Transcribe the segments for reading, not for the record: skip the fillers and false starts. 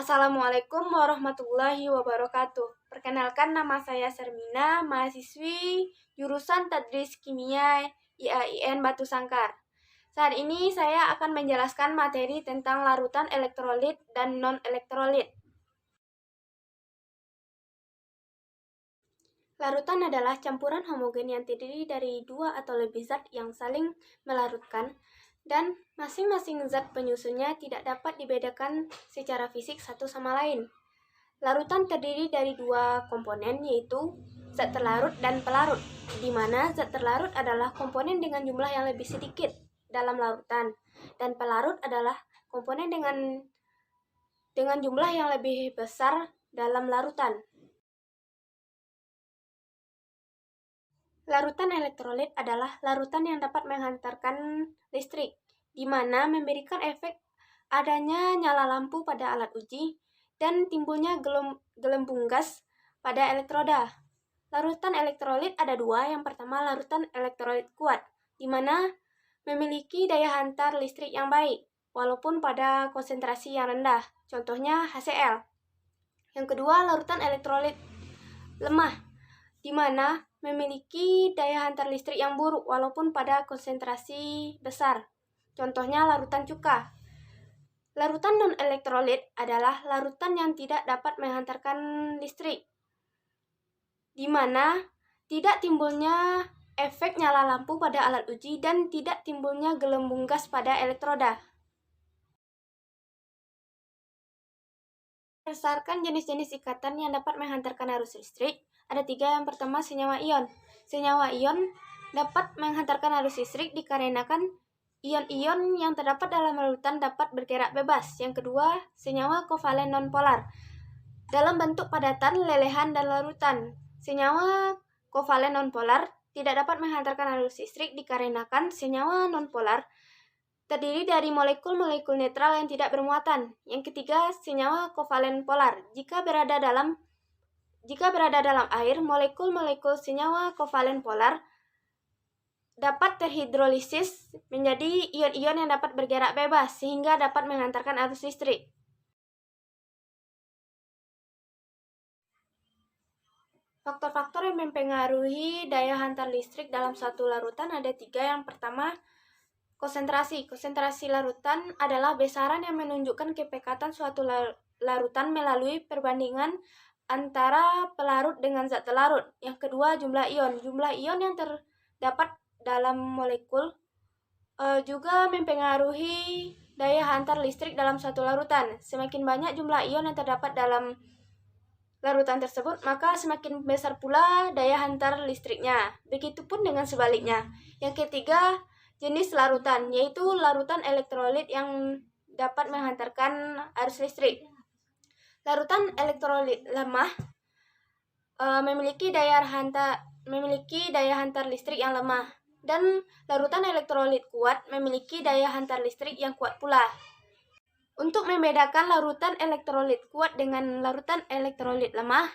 Assalamualaikum warahmatullahi wabarakatuh. Perkenalkan, nama saya Sermina, mahasiswi jurusan Tadris Kimia IAIN Batu Sangkar. Saat ini saya akan menjelaskan materi tentang larutan elektrolit dan non-elektrolit. Larutan adalah campuran homogen yang terdiri dari dua atau lebih zat yang saling melarutkan, dan masing-masing zat penyusunnya tidak dapat dibedakan secara fisik satu sama lain. Larutan terdiri dari dua komponen, yaitu zat terlarut dan pelarut, di mana zat terlarut adalah komponen dengan jumlah yang lebih sedikit dalam larutan, dan pelarut adalah komponen dengan jumlah yang lebih besar dalam larutan. Larutan elektrolit adalah larutan yang dapat menghantarkan listrik, di mana memberikan efek adanya nyala lampu pada alat uji dan timbulnya gelembung gas pada elektroda. Larutan elektrolit ada dua. Yang pertama, larutan elektrolit kuat, di mana memiliki daya hantar listrik yang baik, walaupun pada konsentrasi yang rendah, contohnya HCl. Yang kedua, larutan elektrolit lemah, di mana memiliki daya hantar listrik yang buruk walaupun pada konsentrasi besar, contohnya larutan cuka. Larutan non-elektrolit adalah larutan yang tidak dapat menghantarkan listrik, di mana tidak timbulnya efek nyala lampu pada alat uji dan tidak timbulnya gelembung gas pada elektroda. Berdasarkan jenis-jenis ikatan yang dapat menghantarkan arus listrik, ada tiga. Yang pertama, senyawa ion. Senyawa ion dapat menghantarkan arus listrik dikarenakan ion-ion yang terdapat dalam larutan dapat bergerak bebas. Yang kedua, senyawa kovalen nonpolar dalam bentuk padatan, lelehan, dan larutan. Senyawa kovalen nonpolar tidak dapat menghantarkan arus listrik dikarenakan senyawa nonpolar terdiri dari molekul-molekul netral yang tidak bermuatan. Yang ketiga, senyawa kovalen polar. Jika berada dalam air, molekul-molekul senyawa kovalen polar dapat terhidrolisis menjadi ion-ion yang dapat bergerak bebas sehingga dapat menghantarkan arus listrik. Faktor-faktor yang mempengaruhi daya hantar listrik dalam suatu larutan ada tiga. Yang pertama, konsentrasi. Konsentrasi larutan adalah besaran yang menunjukkan kepekatan suatu larutan melalui perbandingan antara pelarut dengan zat terlarut. Yang kedua, jumlah ion. Jumlah ion yang terdapat dalam molekul juga mempengaruhi daya hantar listrik dalam suatu larutan. Semakin banyak jumlah ion yang terdapat dalam larutan tersebut, maka semakin besar pula daya hantar listriknya. Begitupun dengan sebaliknya. Yang ketiga, jenis larutan, yaitu larutan elektrolit yang dapat menghantarkan arus listrik. Larutan elektrolit lemah memiliki daya hantar listrik yang lemah, dan larutan elektrolit kuat memiliki daya hantar listrik yang kuat pula. Untuk membedakan larutan elektrolit kuat dengan larutan elektrolit lemah,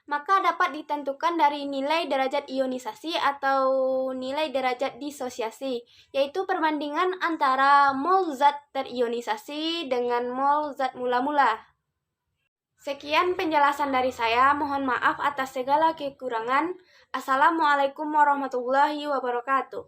maka dapat ditentukan dari nilai derajat ionisasi atau nilai derajat disosiasi, yaitu perbandingan antara mol zat terionisasi dengan mol zat mula-mula. Sekian penjelasan dari saya, mohon maaf atas segala kekurangan. Assalamualaikum warahmatullahi wabarakatuh.